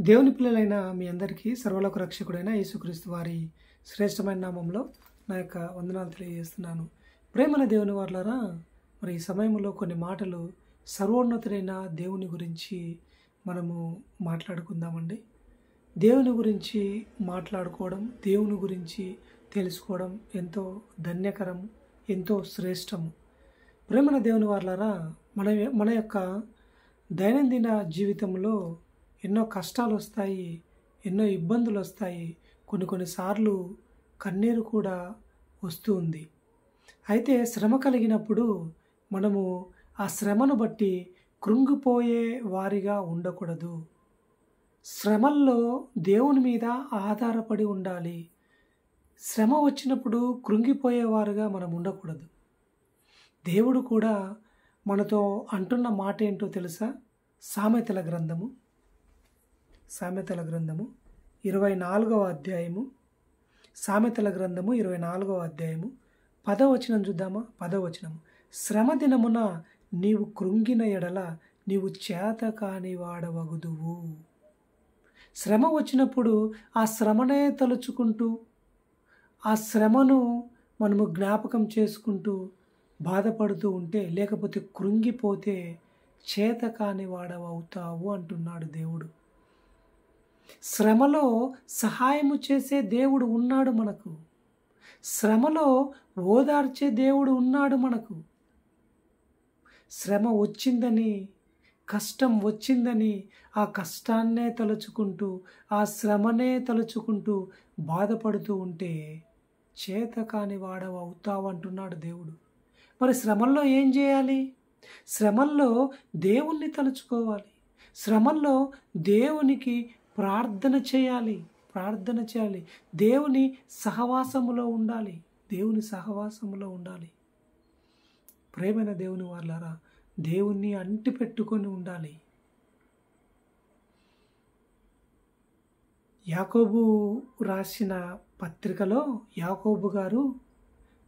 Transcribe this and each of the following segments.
దేవుని పిల్లలైన మీ అందరికీ సర్వలోక రక్షకుడైన యేసుక్రీస్తు వారి శ్రేష్టమైన నామంలో నా యొక్క వందనాలు తెలియజేస్తున్నాను. ప్రేమల దేవుని వారలారా, మరి ఈ సమయంలో కొన్ని మాటలు సర్వోన్నతుడైన దేవుని గురించి మనము మాట్లాడుకుందామండి. దేవుని గురించి మాట్లాడుకోవడం, దేవుని గురించి తెలుసుకోవడం ఎంతో ధన్యకరం, ఎంతో శ్రేష్టము. ప్రేమల దేవుని వారలారా, మన యొక్క దైనందిన జీవితంలో ఎన్నో కష్టాలు వస్తాయి, ఎన్నో ఇబ్బందులు వస్తాయి, కొన్నిసార్లు కన్నీరు కూడా వస్తూ ఉంది. అయితే శ్రమ కలిగినప్పుడు మనము ఆ శ్రమను బట్టి కృంగిపోయే వారిగా ఉండకూడదు. శ్రమల్లో దేవుని మీద ఆధారపడి ఉండాలి. శ్రమ వచ్చినప్పుడు కృంగిపోయేవారుగా మనం ఉండకూడదు. దేవుడు కూడా మనతో అంటున్న మాట ఏంటో తెలుసా? సామెతల గ్రంథము 24వ అధ్యాయము, సామెతల గ్రంథము 24వ అధ్యాయము 10వ వచనం చూద్దామా? 10వ వచనం, శ్రమ దినమున నీవు కృంగిన ఎడల నీవు చేత కాని వాడవగుదువు. శ్రమ వచ్చినప్పుడు ఆ శ్రమనే తలుచుకుంటూ, ఆ శ్రమను మనము జ్ఞాపకం చేసుకుంటూ బాధపడుతూ ఉంటే, లేకపోతే కృంగిపోతే చేత కాని వాడవవుతావు అంటున్నాడు దేవుడు. శ్రమలో సహాయము చేసే దేవుడు ఉన్నాడు మనకు. శ్రమలో ఓదార్చే దేవుడు ఉన్నాడు మనకు. శ్రమ వచ్చిందని, కష్టం వచ్చిందని ఆ కష్టాన్నే తలుచుకుంటూ, ఆ శ్రమనే తలుచుకుంటూ బాధపడుతూ ఉంటే చేత కాని వాడవవుతావు అంటున్నాడు దేవుడు. మరి శ్రమల్లో ఏం చేయాలి? శ్రమల్లో దేవుణ్ణి తలుచుకోవాలి. శ్రమల్లో దేవునికి ప్రార్థన చేయాలి. దేవుని సహవాసములో ఉండాలి. ప్రేమైన దేవుని వాళ్ళారా, దేవుణ్ణి అంటి పెట్టుకొని ఉండాలి. యాకోబు రాసిన పత్రికలో యాకోబు గారు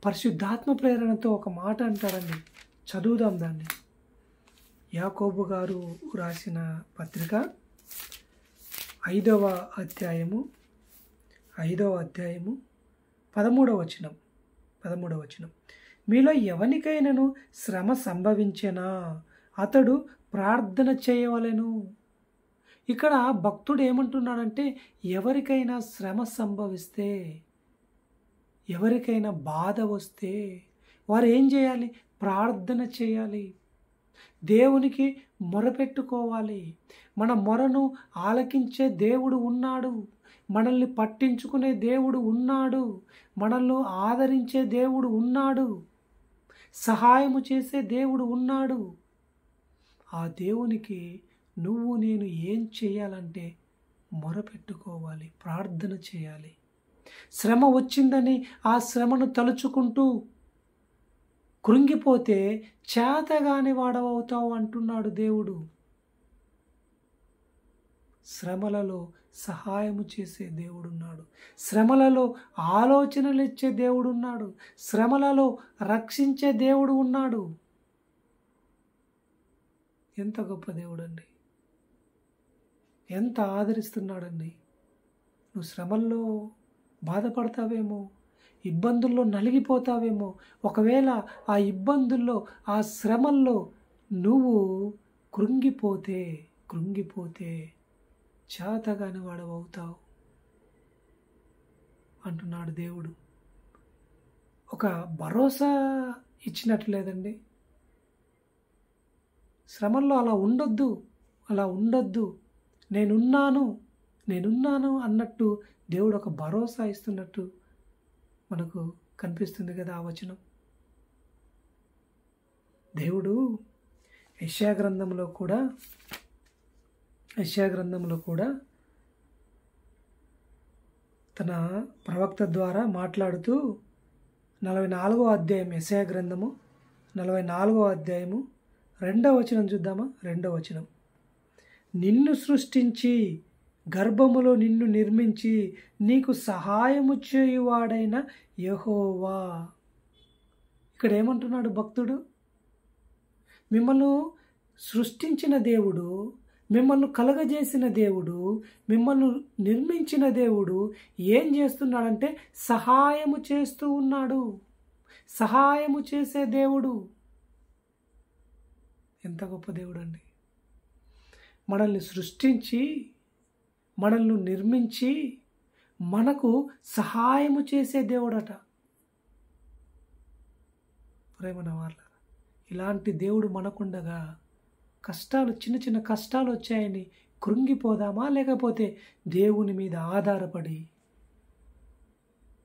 పరిశుద్ధాత్మ ప్రేరణతో ఒక మాట అంటారండి. చదువుదాం దాన్ని. యాకోబు గారు రాసిన పత్రిక 5వ అధ్యాయము 13వ వచనం, మీలో ఎవనికైనాను శ్రమ సంభవించెనా అతడు ప్రార్థన చేయవలెను. ఇక్కడ భక్తుడు ఏమంటున్నాడంటే, ఎవరికైనా శ్రమ సంభవిస్తే, ఎవరికైనా బాధ వస్తే వారు ఏం చేయాలి? ప్రార్థన చేయాలి. దేవునికి మొరపెట్టుకోవాలి. మన మొరను ఆలకించే దేవుడు ఉన్నాడు. మనల్ని పట్టించుకునే దేవుడు ఉన్నాడు. మనల్ని ఆదరించే దేవుడు ఉన్నాడు. సహాయము చేసే దేవుడు ఉన్నాడు. ఆ దేవునికి నువ్వు నేను ఏం చేయాలంటే మొరపెట్టుకోవాలి, ప్రార్థన చేయాలి. శ్రమ వచ్చిందని ఆ శ్రమను తలుచుకుంటూ కృంగిపోతే చేతగాని వాడవవుతావు అంటున్నాడు దేవుడు. శ్రమలలో సహాయము చేసే దేవుడున్నాడు. శ్రమలలో ఆలోచనలు ఇచ్చే దేవుడున్నాడు. శ్రమలలో రక్షించే దేవుడు ఉన్నాడు. ఎంత గొప్ప దేవుడండి! ఎంత ఆదరిస్తున్నాడండి! నువ్వు శ్రమల్లో బాధపడతావేమో, ఇబ్బందుల్లో నలిగిపోతావేమో. ఒకవేళ ఆ ఇబ్బందుల్లో, ఆ శ్రమల్లో నువ్వు కృంగిపోతే చేతగాని వాడవవుతావు అంటున్నాడు దేవుడు. ఒక భరోసా ఇచ్చినట్లేదండి. శ్రమల్లో అలా ఉండొద్దు, నేనున్నాను అన్నట్టు దేవుడు ఒక భరోసా ఇస్తున్నట్టు మనకు కనిపిస్తుంది కదా ఆ వచనం. దేవుడు యెషయా గ్రంథంలో కూడా తన ప్రవక్త ద్వారా మాట్లాడుతూ 44వ అధ్యాయం, యెషయా గ్రంథము 44వ అధ్యాయము 2వ వచనం చూద్దామా? 2వ వచనం, నిన్ను సృష్టించి గర్భములో నిన్ను నిర్మించి నీకు సహాయము చేయువాడైన యెహోవా. ఇక్కడ ఏమంటున్నాడు భక్తుడు? మిమ్మల్ని సృష్టించిన దేవుడు, మిమ్మల్ని కలగజేసిన దేవుడు, మిమ్మల్ని నిర్మించిన దేవుడు ఏం చేస్తున్నాడంటే సహాయము చేస్తూ ఉన్నాడు. సహాయము చేసే దేవుడు. ఎంత గొప్ప దేవుడు అండి! మనల్ని సృష్టించి, మనల్ని నిర్మించి, మనకు సహాయము చేసే దేవుడట. ప్రేమన వాళ్ళ ఇలాంటి దేవుడు మనకుండగా కష్టాలు, చిన్న చిన్న కష్టాలు వచ్చాయని కృంగిపోదామా? లేకపోతే దేవుని మీద ఆధారపడి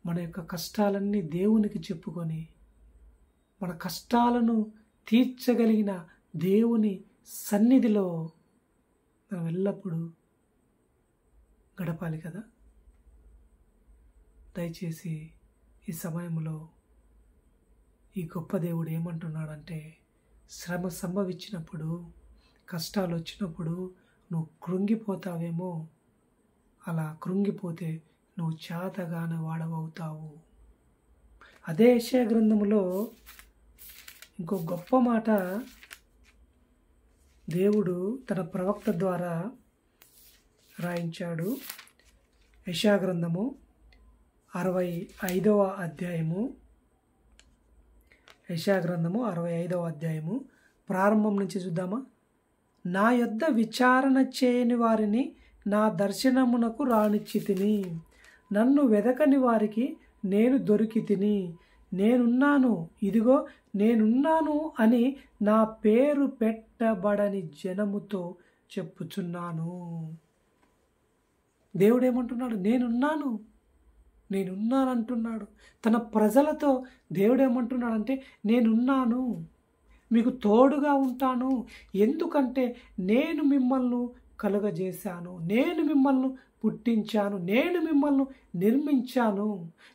మన యొక్క కష్టాలన్నీ దేవునికి చెప్పుకొని మన కష్టాలను తీర్చగలిగిన దేవుని సన్నిధిలో మనం ఎల్లప్పుడూ గడపాలి కదా. దయచేసి ఈ సమయంలో ఈ గొప్ప దేవుడు ఏమంటున్నాడంటే, శ్రమ సంభవించినప్పుడు, కష్టాలు వచ్చినప్పుడు నువ్వు కృంగిపోతావేమో, అలా కృంగిపోతే నువ్వు చేతగాని వాడవవుతావు. అదే యెషయా గ్రంథములో ఇంకో గొప్ప మాట దేవుడు తన ప్రవక్త ద్వారా రాయించాడు. యెషయా గ్రంథము 65వ అధ్యాయము, యెషయా గ్రంథము 65వ అధ్యాయము ప్రారంభం నుంచి చూద్దామా. నా యొద్ద విచారణ చేయని వారిని నా దర్శనమునకు రానిచ్చితిని, నన్ను వెదకని వారికి నేను దొరికితిని. నేనున్నాను, ఇదిగో నేనున్నాను అని నా పేరు పెట్టబడని జనముతో చెప్పుచున్నాను. దేవుడు ఏమంటున్నాడు? నేనున్నాను, నేనున్నాను అంటున్నాడు. తన ప్రజలతో దేవుడు ఏమంటున్నాడంటే, నేనున్నాను, మీకు తోడుగా ఉంటాను. ఎందుకంటే నేను మిమ్మల్ని కలుగజేశాను, నేను మిమ్మల్ని పుట్టించాను, నేను మిమ్మల్ని నిర్మించాను,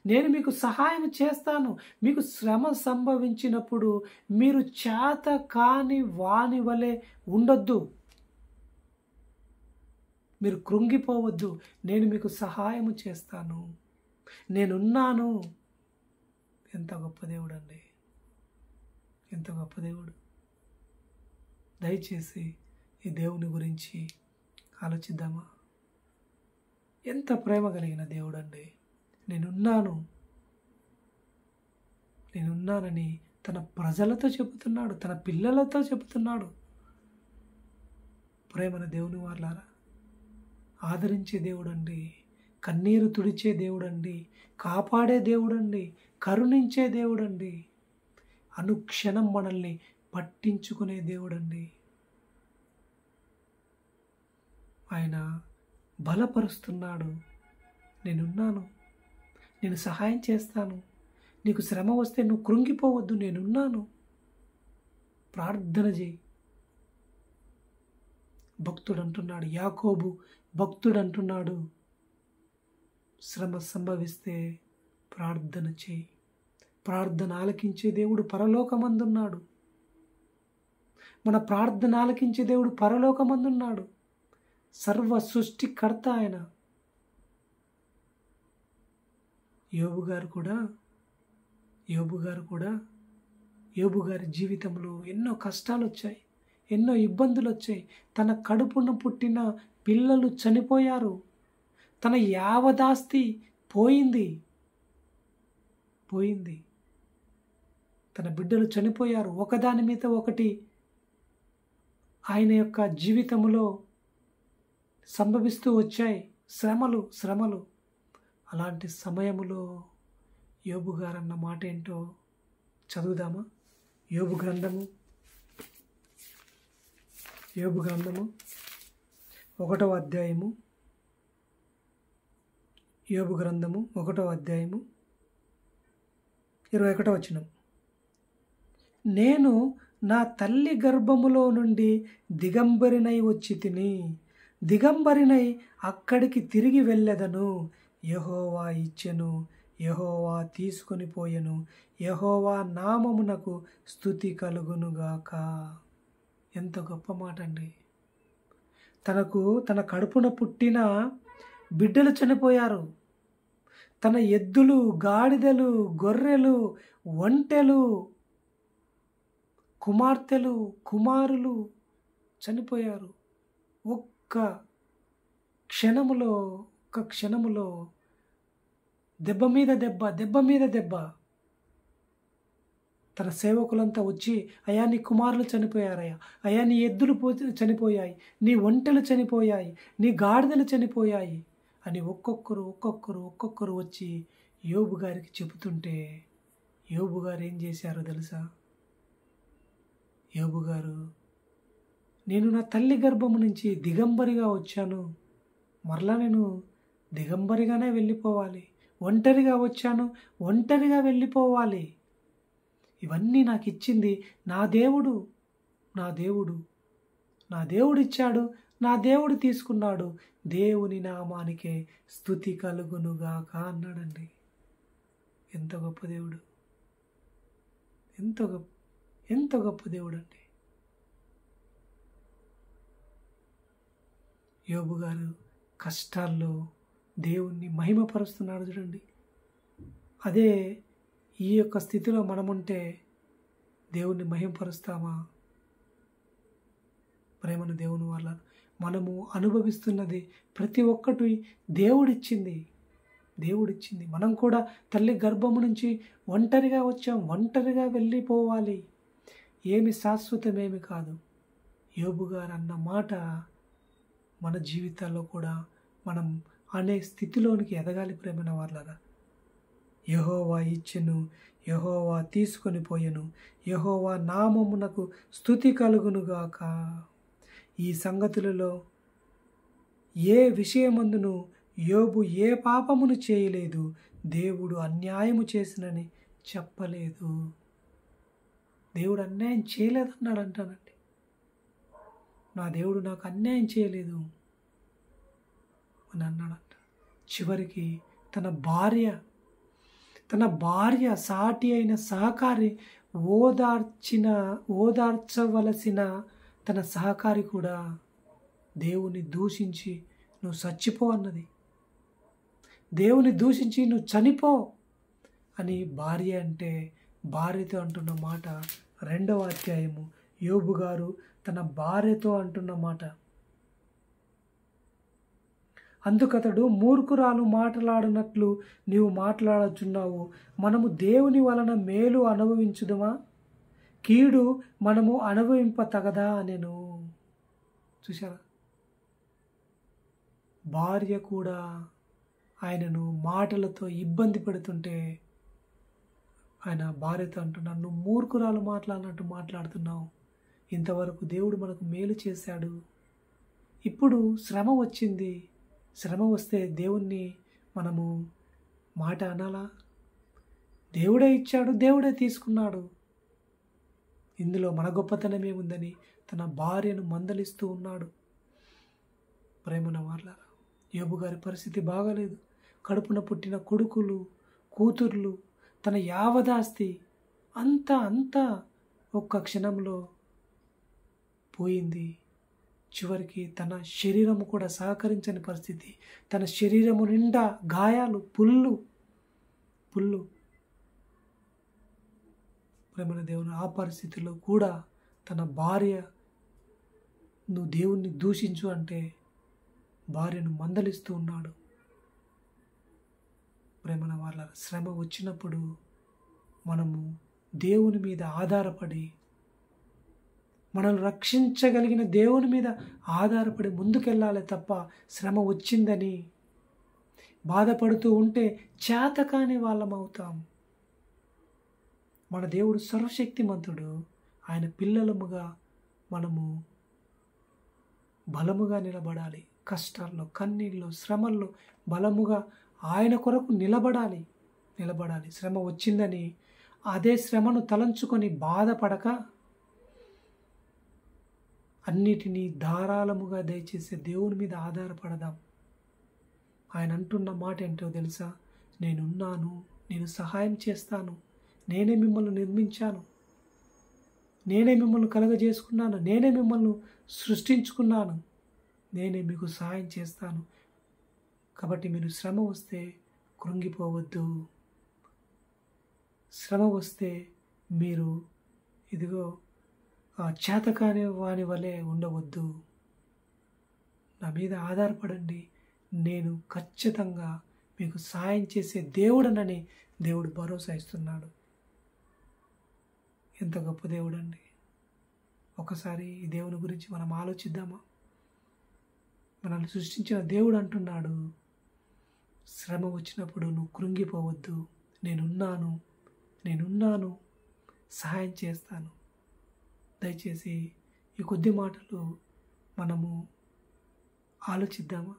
నేను మీకు సహాయం చేస్తాను. మీకు శ్రమ సంభవించినప్పుడు మీరు చేత కాని వాని వలె ఉండొద్దు, మీరు కృంగిపోవద్దు. నేను మీకు సహాయం చేస్తాను, నేనున్నాను. ఎంత గొప్ప దేవుడు అండి! ఎంత గొప్ప దేవుడు! దయచేసి ఈ దేవుని గురించి ఆలోచిద్దామా? ఎంత ప్రేమ కలిగిన దేవుడు అండి! నేనున్నాను, నేనున్నానని తన ప్రజలతో చెబుతున్నాడు, తన పిల్లలతో చెబుతున్నాడు. ప్రేమన దేవుని వాళ్ళారా, ఆదరించే దేవుడండి, కన్నీరు తుడిచే దేవుడండి, కాపాడే దేవుడండి, కరుణించే దేవుడండి, అనుక్షణం మనల్ని పట్టించుకునే దేవుడండి. ఆయన బలపరుస్తున్నాడు. నేనున్నాను, నేను సహాయం చేస్తాను, నీకు శ్రమ వస్తే నువ్వు కృంగిపోవద్దు, నేనున్నాను. ప్రార్థన చేయి. భక్తుడు అంటున్నాడు, యాకోబు భక్తుడు అంటున్నాడు, శ్రమ సంభవిస్తే ప్రార్థన చేయి. ప్రార్థన ఆలకించే దేవుడు పరలోకమందున్నాడు. మన ప్రార్థన ఆలకించే దేవుడు పరలోకమందున్నాడు. సర్వ సృష్టికర్త ఆయన. యోబు గారి జీవితంలో ఎన్నో కష్టాలు వచ్చాయి, ఎన్నో ఇబ్బందులు వచ్చాయి. తన కడుపున పుట్టిన పిల్లలు చనిపోయారు, తన యావదాస్తి పోయింది, తన బిడ్డలు చనిపోయారు. ఒకదాని మీద ఒకటి ఆయన యొక్క జీవితంలో సంభవిస్తూ వచ్చాయి, శ్రమలు. అలాంటి సమయములో యోబు గారు అన్న మాట ఏంటో చదువుదామా? యోబు గ్రంథము 1వ అధ్యాయము, యోబు గ్రంథము 1వ అధ్యాయము 21వ వచనం. నేను నా తల్లి గర్భములో నుండి దిగంబరినై వచ్చి తిని, దిగంబరినై అక్కడికి తిరిగి వెళ్ళెదను. యెహోవా ఇచ్చెను, యెహోవా తీసుకొని పోయెను, యెహోవా నామమునకు స్తుతి కలుగునుగాక. ఎంత గొప్ప మాట అండి! తన కడుపున పుట్టిన బిడ్డలు చనిపోయారు. తన ఎద్దులు, గాడిదలు, గొర్రెలు, ఒంటెలు, కుమార్తెలు, కుమారులు చనిపోయారు. ఒక్క క్షణములో ఒక్క క్షణములో దెబ్బ మీద దెబ్బ, దెబ్బ మీద దెబ్బ. తన సేవకులంతా వచ్చి, అయ్యా నీ కుమారులు చనిపోయారయ్యా, అయ్యా నీ ఎద్దులు చనిపోయాయి, నీ ఒంటెలు చనిపోయాయి, నీ గాడిదలు చనిపోయాయి అని ఒక్కొక్కరు వచ్చి యోబు గారికి చెబుతుంటే యోబు గారు ఏం చేశారో తెలుసా? యోబు గారు, నేను నా తల్లి గర్భము నుంచి దిగంబరిగా వచ్చాను, మరలా నేను దిగంబరిగానే వెళ్ళిపోవాలి. ఒంటరిగా వచ్చాను, ఒంటరిగా వెళ్ళిపోవాలి. ఇవన్నీ నాకు ఇచ్చింది నా దేవుడు. నా దేవుడు నా దేవుడు ఇచ్చాడు, నా దేవుడు తీసుకున్నాడు. దేవుని నామానికే స్తుతి కలుగునుగాక అన్నాడండి. ఎంత గొప్ప దేవుడు, ఎంత గొప్ప దేవుడు అండి. యోబు గారు కష్టాల్లో దేవుణ్ణి మహిమపరుస్తున్నాడు చూడండి. అదే ఈ యొక్క స్థితిలో మనముంటే దేవుణ్ణి మహిమపరుస్తామా? ప్రేమను దేవుని వల్ల మనము అనుభవిస్తున్నది ప్రతి ఒక్కటి దేవుడిచ్చింది. మనం కూడా తల్లి గర్భము నుంచి ఒంటరిగా వచ్చాం, ఒంటరిగా వెళ్ళిపోవాలి. ఏమి శాశ్వతమేమి కాదు. యోబు గారు అన్న మాట మన జీవితాల్లో కూడా మనం అనే స్థితిలోనికి ఎదగాలి. ప్రేమైన వాళ్ళగా, యెహోవా ఇచ్చెను, యెహోవా తీసుకొని పోయెను, యెహోవా నామమునకు స్తుతి కలుగునుగాక. ఈ సంగతులలో ఏ విషయమందును యోబు ఏ పాపమును చేయలేదు, దేవుడు అన్యాయము చేసినని చెప్పలేదు. దేవుడు అన్యాయం చేయలేదన్నాడు అంటానండి. నా దేవుడు నాకు అన్యాయం చేయలేదు అని అన్నాడంట. చివరికి తన భార్య సాటి అయిన సహకారి ఓదార్చవలసిన తన సహకారి కూడా దేవుని దూషించి నువ్వు చచ్చిపో అన్నది. దేవుని దూషించి నువ్వు చనిపో అని భార్యతో అంటున్న మాట 2వ అధ్యాయము. యోబు గారు తన భార్యతో అంటున్న మాట. అందుకతడు, మూర్ఖురాలు మాట్లాడినట్లు నీవు మాట్లాడుచున్నావు, మనము దేవుని వలన మేలు అనుభవించుదుమా, కీడు మనము అనుభవింపతగదా అనెను. చూశారా? భార్య కూడా ఆయనను మాటలతో ఇబ్బంది పెడుతుంటే ఆయన భార్యతో అంటున్నాడు, నువ్వు మూర్ఖురాలు మాట్లాడినట్టు మాట్లాడుతున్నావు, ఇంతవరకు దేవుడు మనకు మేలు చేశాడు, ఇప్పుడు శ్రమ వచ్చింది, శ్రమ వస్తే దేవుణ్ణి మనము మాట అనాలా? దేవుడే ఇచ్చాడు, దేవుడే తీసుకున్నాడు, ఇందులో మన గొప్పతనం ఏముందని తన భార్యను మందలిస్తూ ఉన్నాడు. ప్రేమన వాళ్ళారా, యోబు గారి పరిస్థితి బాగాలేదు. కడుపున పుట్టిన కొడుకులు, కూతుర్లు, తన యావదాస్తి అంతా ఒక్క క్షణంలో పోయింది. చివరికి తన శరీరము కూడా సహకరించని పరిస్థితి. తన శరీరము నిండా గాయాలు, పుళ్ళు. ప్రేమన దేవుని ఆ పరిస్థితిలో కూడా తన భార్య నువ్వు దేవుణ్ణి దూషించు అంటే భార్యను మందలిస్తూ ఉన్నాడు. ప్రేమన వాళ్ళ శ్రమ వచ్చినప్పుడు మనము దేవుని మీద ఆధారపడి, మనల్ని రక్షించగలిగిన దేవుని మీద ఆధారపడి ముందుకెళ్ళాలి తప్ప శ్రమ వచ్చిందని బాధపడుతూ ఉంటే చేతకాని వాళ్ళం అవుతాం. మన దేవుడు సర్వశక్తిమంతుడు. ఆయన పిల్లలముగా మనము బలముగా నిలబడాలి. కష్టాల్లో, కన్నీళ్ళలో, శ్రమల్లో బలముగా ఆయన కొరకు నిలబడాలి. శ్రమ వచ్చిందని అదే శ్రమను తలంచుకొని బాధపడక అన్నిటినీ ధారాళముగా దయచేసే దేవుని మీద ఆధారపడదాం. ఆయన అంటున్న మాట ఏంటో తెలుసా? నేనున్నాను, నేను సహాయం చేస్తాను, నేనే మిమ్మల్ని నిర్మించాను, నేనే మిమ్మల్ని కలగజేసుకున్నాను, నేనే మిమ్మల్ని సృష్టించుకున్నాను, నేనే మీకు సహాయం చేస్తాను. కాబట్టి మీరు శ్రమ వస్తే కృంగిపోవద్దు. శ్రమ వస్తే మీరు ఇదిగో చేతకాని వాని వలె ఉండవద్దు. నా మీద ఆధారపడండి, నేను ఖచ్చితంగా మీకు సహాయం చేసే దేవుడనని దేవుడు భరోసా ఇస్తున్నాడు. ఎంత గొప్ప దేవుడండి. ఒకసారి ఈ దేవుని గురించి మనం ఆలోచిద్దామా? మనల్ని సృష్టించిన దేవుడు అంటున్నాడు, శ్రమ వచ్చినప్పుడు నువ్వు కృంగిపోవద్దు, నేనున్నాను, సహాయం చేస్తాను. దయచేసి ఈ కొద్ది మాటలు మనము ఆలోచిద్దామా?